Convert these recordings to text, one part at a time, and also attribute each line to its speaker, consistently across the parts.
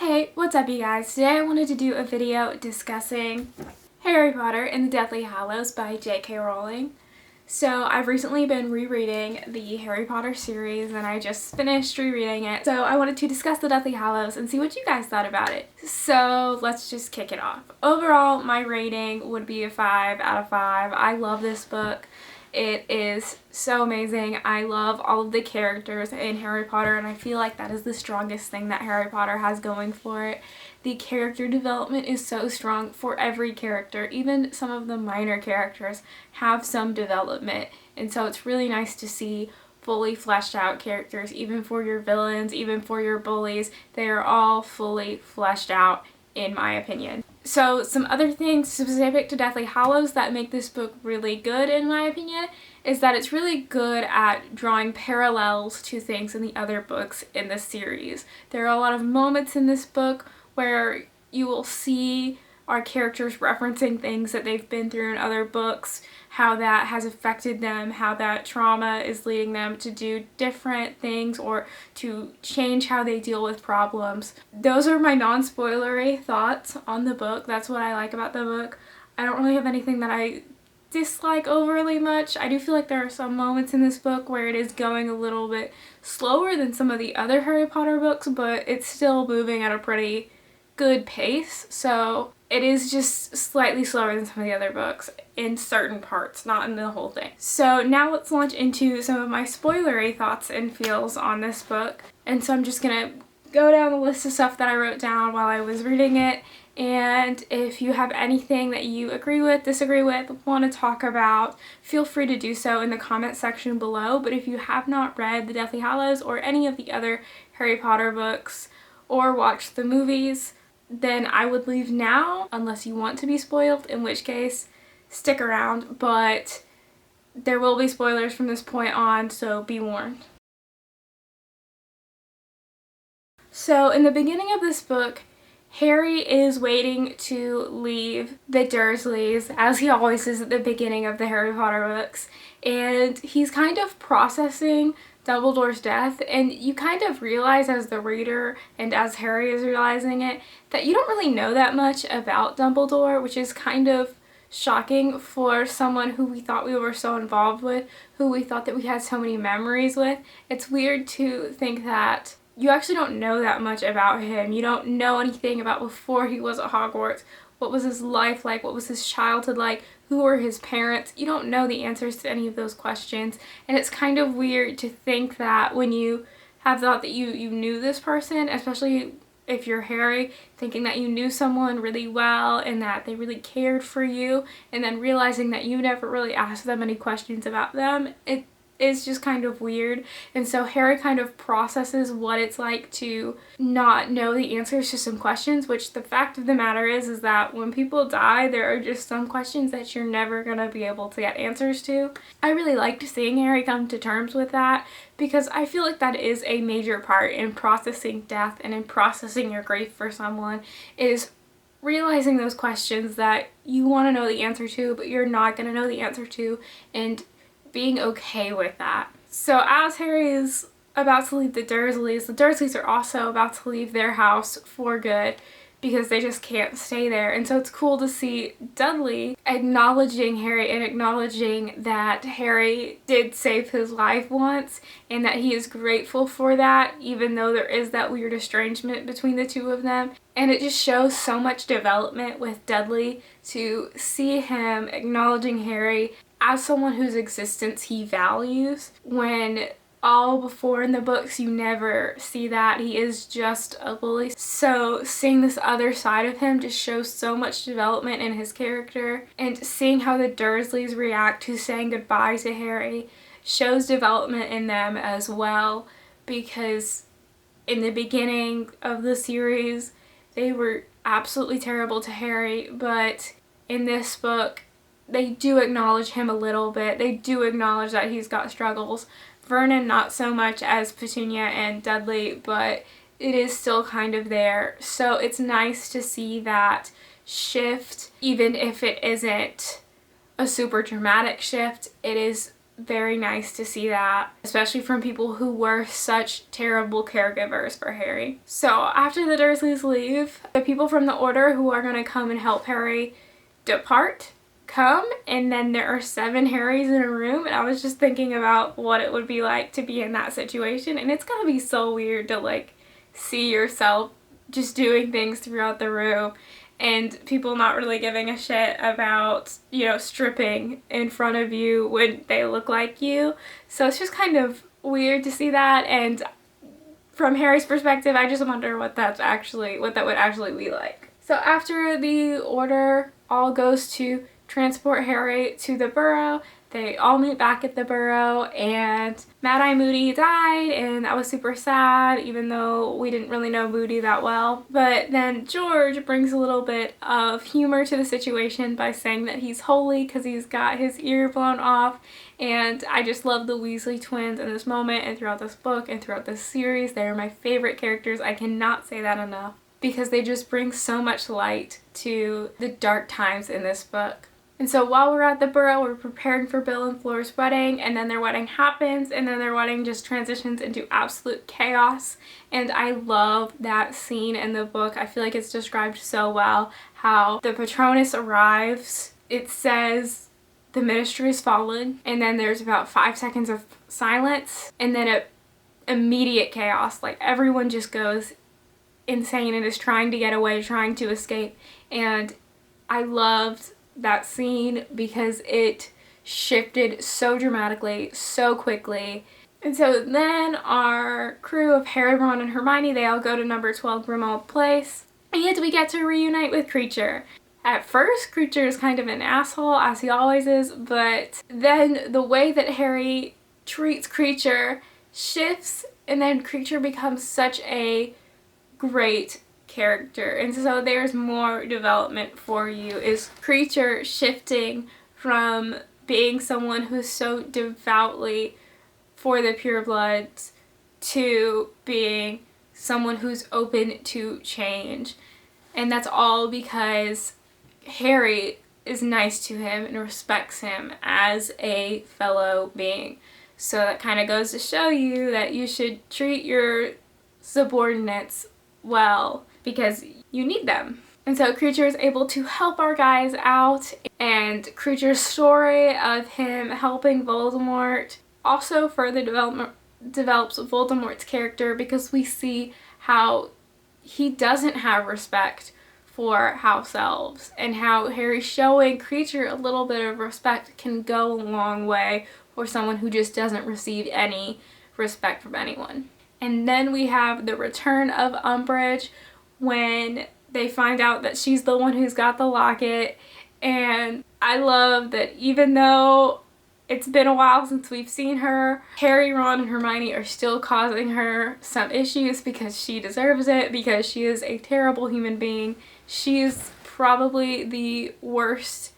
Speaker 1: Hey, what's up you guys? Today I wanted to do a video discussing Harry Potter and the Deathly Hallows by J.K. Rowling. So I've recently been rereading the Harry Potter series and I just finished rereading it. So I wanted to discuss the Deathly Hallows and see what you guys thought about it. So let's just kick it off. Overall, my rating would be a 5 out of 5. I love this book. It is so amazing. I love all of the characters in Harry Potter and I feel like that is the strongest thing that Harry Potter has going for it. The character development is so strong for every character. Even some of the minor characters have some development, and so it's really nice to see fully fleshed out characters, even for your villains, even for your bullies. They are all fully fleshed out in my opinion. So some other things specific to Deathly Hallows that make this book really good in my opinion is that it's really good at drawing parallels to things in the other books in the series. There are a lot of moments in this book where you will see our characters referencing things that they've been through in other books, how that has affected them, how that trauma is leading them to do different things or to change how they deal with problems. Those are my non-spoilery thoughts on the book. That's what I like about the book. I don't really have anything that I dislike overly much. I do feel like there are some moments in this book where it is going a little bit slower than some of the other Harry Potter books, but it's still moving at a pretty good pace, so it is just slightly slower than some of the other books in certain parts, not in the whole thing. So now let's launch into some of my spoilery thoughts and feels on this book. And so I'm just gonna go down the list of stuff that I wrote down while I was reading it, and if you have anything that you agree with, disagree with, want to talk about, feel free to do so in the comment section below. But if you have not read The Deathly Hallows or any of the other Harry Potter books or watched the movies, then I would leave now unless you want to be spoiled, in which case stick around, but there will be spoilers from this point on, so be warned. So in the beginning of this book, Harry is waiting to leave the Dursleys, as he always is at the beginning of the Harry Potter books, and he's kind of processing Dumbledore's death, and you kind of realize as the reader and as Harry is realizing it that you don't really know that much about Dumbledore, which is kind of shocking for someone who we thought we were so involved with, who we thought that we had so many memories with. It's weird to think that you actually don't know that much about him. You don't know anything about before he was at Hogwarts. What was his life like? What was his childhood like? Who were his parents? You don't know the answers to any of those questions. And it's kind of weird to think that when you have thought that you knew this person, especially if you're Harry, thinking that you knew someone really well and that they really cared for you, and then realizing that you never really asked them any questions about them, it is just kind of weird. And so Harry kind of processes what it's like to not know the answers to some questions, which the fact of the matter is that when people die, there are just some questions that you're never gonna be able to get answers to. I really liked seeing Harry come to terms with that, because I feel like that is a major part in processing death and in processing your grief for someone, is realizing those questions that you want to know the answer to, but you're not gonna know the answer to, and being okay with that. So as Harry is about to leave the Dursleys are also about to leave their house for good because they just can't stay there. And so it's cool to see Dudley acknowledging Harry and acknowledging that Harry did save his life once and that he is grateful for that, even though there is that weird estrangement between the two of them. And it just shows so much development with Dudley to see him acknowledging Harry as someone whose existence he values, when all before in the books you never see that. He is just a bully. So seeing this other side of him just shows so much development in his character, and seeing how the Dursleys react to saying goodbye to Harry shows development in them as well, because in the beginning of the series they were absolutely terrible to Harry, but in this book they do acknowledge him a little bit. They do acknowledge that he's got struggles. Vernon not so much as Petunia and Dudley, but it is still kind of there. So it's nice to see that shift, even if it isn't a super dramatic shift. It is very nice to see that, especially from people who were such terrible caregivers for Harry. So after the Dursleys leave, the people from the Order who are going to come and help Harry depart come, and then there are 7 Harrys in a room, and I was just thinking about what it would be like to be in that situation, and it's gonna be so weird to like see yourself just doing things throughout the room and people not really giving a shit about, you know, stripping in front of you when they look like you. So it's just kind of weird to see that, and from Harry's perspective, I just wonder what that would actually be like. So after the Order all goes to transport Harry to the Burrow, they all meet back at the Burrow, and Mad-Eye Moody died, and that was super sad, even though we didn't really know Moody that well. But then George brings a little bit of humor to the situation by saying that he's holy because he's got his ear blown off, and I just love the Weasley twins in this moment and throughout this book and throughout this series. They are my favorite characters. I cannot say that enough because they just bring so much light to the dark times in this book. And so while we're at the Burrow, we're preparing for Bill and Flora's wedding, and then their wedding happens, and then their wedding just transitions into absolute chaos. And I love that scene in the book. I feel like it's described so well, how the Patronus arrives. It says the ministry has fallen, and then there's about 5 seconds of silence, and then immediate chaos. Like everyone just goes insane and is trying to get away, trying to escape. And I loved that scene because it shifted so dramatically, so quickly. And so then our crew of Harry, Ron, and Hermione, they all go to number 12 Grimmauld Place, and we get to reunite with Kreacher. At first, Kreacher is kind of an asshole, as he always is, but then the way that Harry treats Kreacher shifts, and then Kreacher becomes such a great character. And so there's more development for you, is Kreacher shifting from being someone who's so devoutly for the purebloods to being someone who's open to change. And that's all because Harry is nice to him and respects him as a fellow being. So that kind of goes to show you that you should treat your subordinates well because you need them. And so Kreacher is able to help our guys out, and Kreacher's story of him helping Voldemort also further develops Voldemort's character, because we see how he doesn't have respect for house elves, and how Harry showing Kreacher a little bit of respect can go a long way for someone who just doesn't receive any respect from anyone. And then we have the return of Umbridge when they find out that she's the one who's got the locket. And I love that even though it's been a while since we've seen her, Harry, Ron, and Hermione are still causing her some issues because she deserves it, because she is a terrible human being. She is probably the worst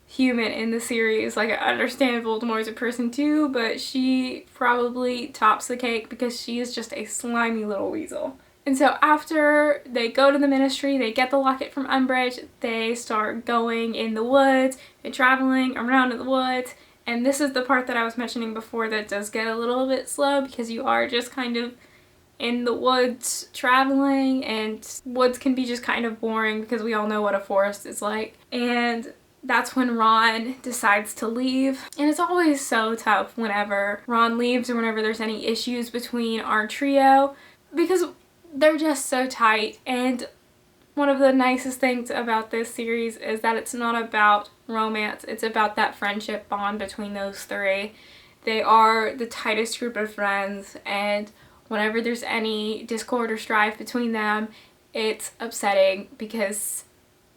Speaker 1: human in the series. Like, I understand Voldemort's a person too, but she probably tops the cake because she is just a slimy little weasel. And so after they go to the ministry, they get the locket from Umbridge, they start going in the woods and traveling around in the woods. And this is the part that I was mentioning before that does get a little bit slow, because you are just kind of in the woods traveling, and woods can be just kind of boring because we all know what a forest is like. And that's when Ron decides to leave. And it's always so tough whenever Ron leaves or whenever there's any issues between our trio, because they're just so tight. And one of the nicest things about this series is that it's not about romance, it's about that friendship bond between those three. They are the tightest group of friends, and whenever there's any discord or strife between them, it's upsetting because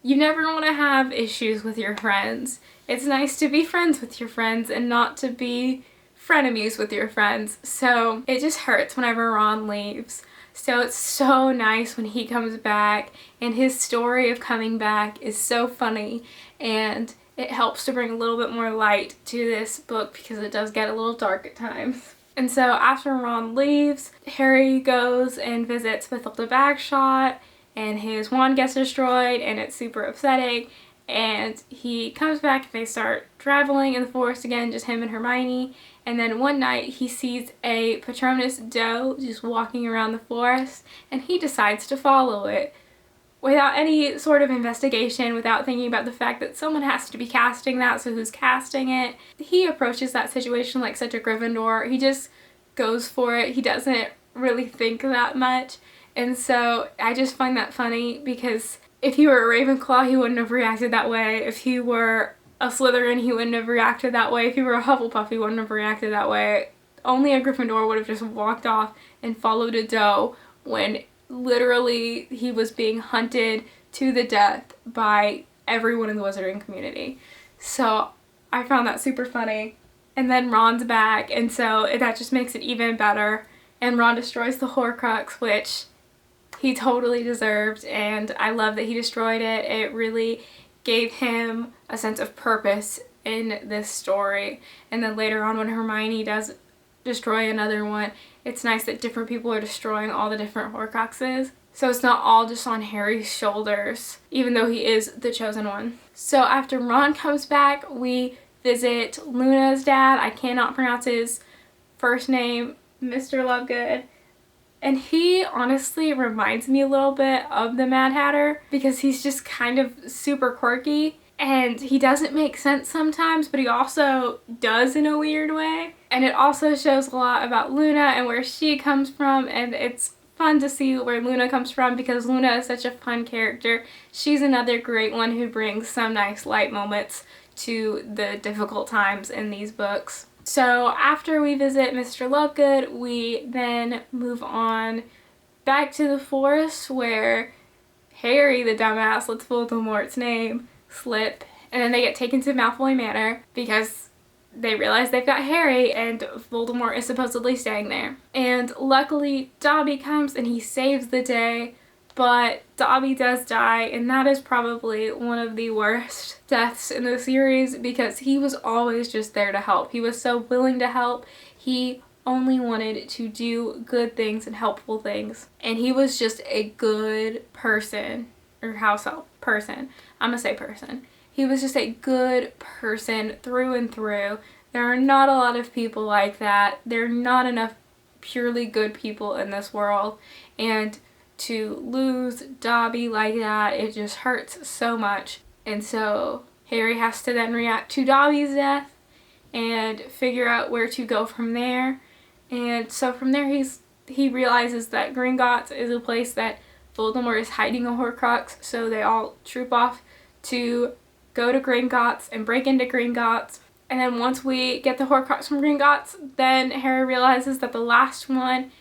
Speaker 1: you never want to have issues with your friends. It's nice to be friends with your friends and not to be frenemies with your friends. So it just hurts whenever Ron leaves. So it's so nice when he comes back, and his story of coming back is so funny, and it helps to bring a little bit more light to this book because it does get a little dark at times. And so after Ron leaves, Harry goes and visits Mathilda Bagshot, and his wand gets destroyed, and it's super upsetting. and he comes back and they start traveling in the forest again, just him and Hermione. And then one night he sees a Patronus doe just walking around the forest, and he decides to follow it without any sort of investigation, without thinking about the fact that someone has to be casting that, so who's casting it. He approaches that situation like such a Gryffindor. He just goes for it. He doesn't really think that much. And so I just find that funny, because if he were a Ravenclaw, he wouldn't have reacted that way. If he were a Slytherin, he wouldn't have reacted that way. If he were a Hufflepuff, he wouldn't have reacted that way. Only a Gryffindor would have just walked off and followed a doe when literally he was being hunted to the death by everyone in the wizarding community. So I found that super funny. And then Ron's back, and so that just makes it even better. And Ron destroys the Horcrux, which he totally deserved, and I love that he destroyed it. It really gave him a sense of purpose in this story. And then later on, when Hermione does destroy another one, it's nice that different people are destroying all the different Horcruxes. So it's not all just on Harry's shoulders, even though he is the chosen one. So after Ron comes back, we visit Luna's dad. I cannot pronounce his first name, Mr. Lovegood. And he honestly reminds me a little bit of the Mad Hatter, because he's just kind of super quirky and he doesn't make sense sometimes, but he also does in a weird way. And it also shows a lot about Luna and where she comes from, and it's fun to see where Luna comes from, because Luna is such a fun character. She's another great one who brings some nice light moments to the difficult times in these books. So after we visit Mr. Lovegood, we then move on back to the forest, where Harry, the dumbass, lets Voldemort's name slip, and then they get taken to Malfoy Manor because they realize they've got Harry and Voldemort is supposedly staying there. And luckily Dobby comes and he saves the day, but Dobby does die, and that is probably one of the worst deaths in the series, because he was always just there to help. He was so willing to help. He only wanted to do good things and helpful things, and he was just a good person, or house help person. I'm gonna say person. He was just a good person through and through. There are not a lot of people like that. There are not enough purely good people in this world, and to lose Dobby like that, it just hurts so much. And so Harry has to then react to Dobby's death and figure out where to go from there. And so from there he realizes that Gringotts is a place that Voldemort is hiding a Horcrux, so they all troop off to go to Gringotts and break into Gringotts. And then once we get the Horcrux from Gringotts, then Harry realizes that the last one,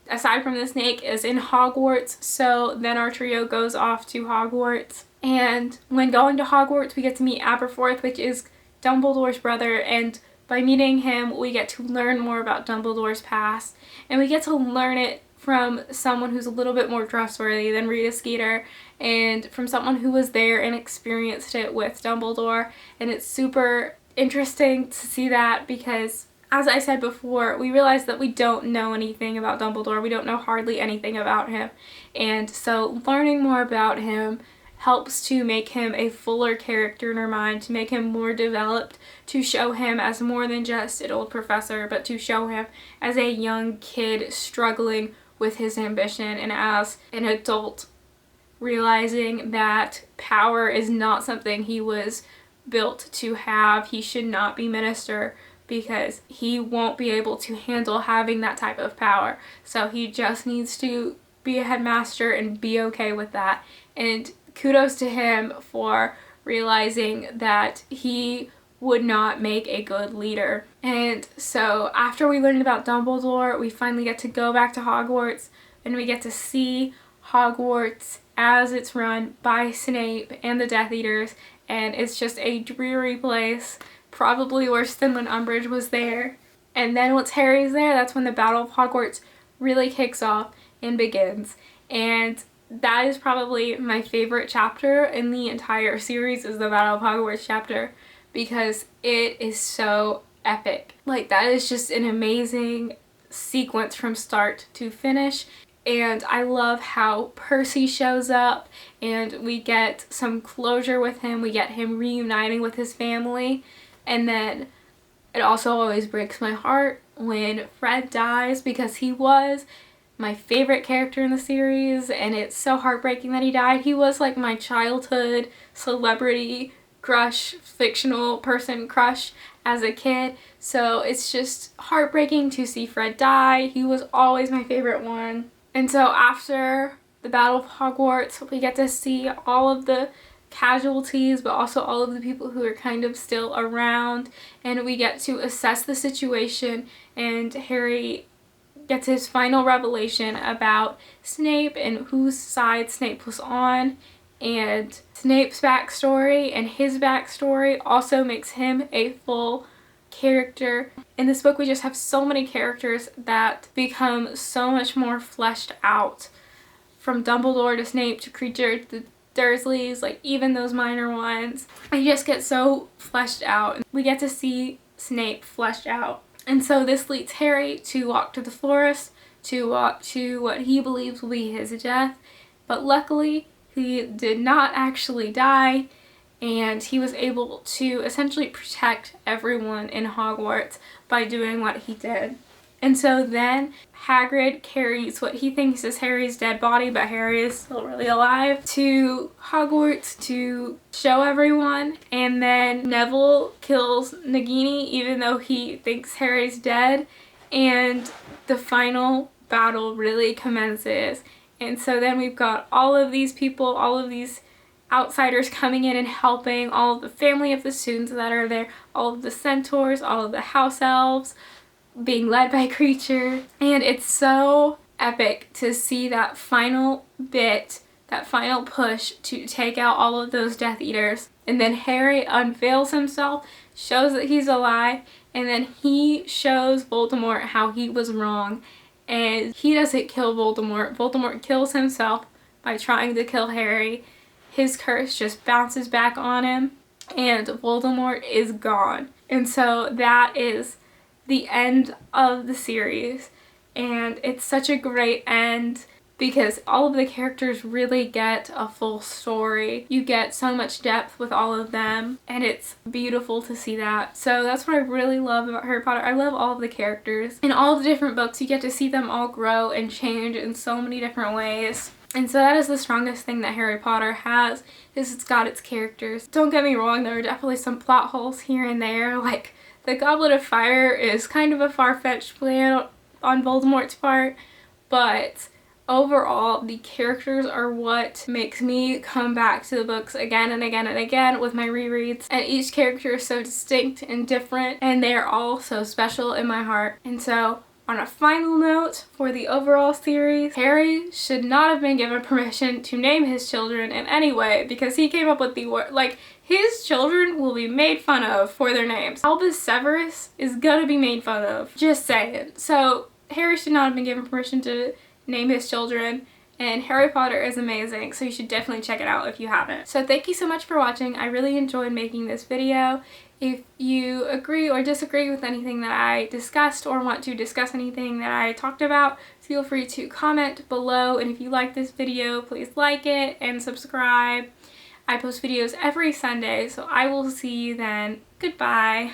Speaker 1: aside from the snake, is in Hogwarts, so then our trio goes off to Hogwarts. And when going to Hogwarts, we get to meet Aberforth, which is Dumbledore's brother, and by meeting him, we get to learn more about Dumbledore's past, and we get to learn it from someone who's a little bit more trustworthy than Rita Skeeter, and from someone who was there and experienced it with Dumbledore. And it's super interesting to see that, because as I said before, we realize that we don't know anything about Dumbledore. We don't know hardly anything about him. And so learning more about him helps to make him a fuller character in our mind, to make him more developed, to show him as more than just an old professor, but to show him as a young kid struggling with his ambition, and as an adult realizing that power is not something he was built to have. He should not be minister, because he won't be able to handle having that type of power. So he just needs to be a headmaster and be okay with that. And kudos to him for realizing that he would not make a good leader. And so after we learned about Dumbledore, we finally get to go back to Hogwarts, and we get to see Hogwarts as it's run by Snape and the Death Eaters, and it's just a dreary place. Probably worse than when Umbridge was there. And then once Harry's there, that's when the Battle of Hogwarts really kicks off and begins. And that is probably my favorite chapter in the entire series, is the Battle of Hogwarts chapter, because it is so epic. Like, that is just an amazing sequence from start to finish. And I love how Percy shows up and we get some closure with him. We get him reuniting with his family. And then it also always breaks my heart when Fred dies, because he was my favorite character in the series, and it's so heartbreaking that he died. He was like my childhood celebrity crush, fictional person crush as a kid. So it's just heartbreaking to see Fred die. He was always my favorite one. And so after the Battle of Hogwarts, we get to see all of the casualties, but also all of the people who are kind of still around, and we get to assess the situation, and Harry gets his final revelation about Snape and whose side Snape was on. And Snape's backstory and his backstory also makes him a full character. In this book, we just have so many characters that become so much more fleshed out. From Dumbledore to Snape to Creature to the Dursleys, like even those minor ones. They just get so fleshed out. We get to see Snape fleshed out. And so this leads Harry to walk to the forest, to walk to what he believes will be his death. But luckily, he did not actually die, and he was able to essentially protect everyone in Hogwarts by doing what he did. And so then Hagrid carries what he thinks is Harry's dead body, but Harry is still really alive, to Hogwarts to show everyone. And then Neville kills Nagini even though he thinks Harry's dead. And the final battle really commences. And so then we've got all of these people, all of these outsiders coming in and helping, all of the family of the students that are there, all of the centaurs, all of the house elves, being led by Creature. And it's so epic to see that final bit, that final push to take out all of those Death Eaters. And then Harry unveils himself, shows that he's alive, and then he shows Voldemort how he was wrong. And he doesn't kill Voldemort. Voldemort kills himself by trying to kill Harry. His curse just bounces back on him, and Voldemort is gone. And so that is the end of the series, and it's such a great end because all of the characters really get a full story. You get so much depth with all of them, and it's beautiful to see that. So that's what I really love about Harry Potter. I love all of the characters. In all of the different books, you get to see them all grow and change in so many different ways. And so that is the strongest thing that Harry Potter has, is it's got its characters. Don't get me wrong, there are definitely some plot holes here and there, like the Goblet of Fire is kind of a far-fetched plan on Voldemort's part, but overall, the characters are what makes me come back to the books again and again and again with my rereads. And each character is so distinct and different, and they are all so special in my heart. And so, on a final note for the overall series, Harry should not have been given permission to name his children in any way, because he came up with the word, like, his children will be made fun of for their names. Albus Severus is gonna be made fun of. Just saying. So, Harry should not have been given permission to name his children, and Harry Potter is amazing, so you should definitely check it out if you haven't. So thank you so much for watching. I really enjoyed making this video. If you agree or disagree with anything that I discussed or want to discuss anything that I talked about, feel free to comment below, and if you like this video, please like it and subscribe. I post videos every Sunday, so I will see you then. Goodbye.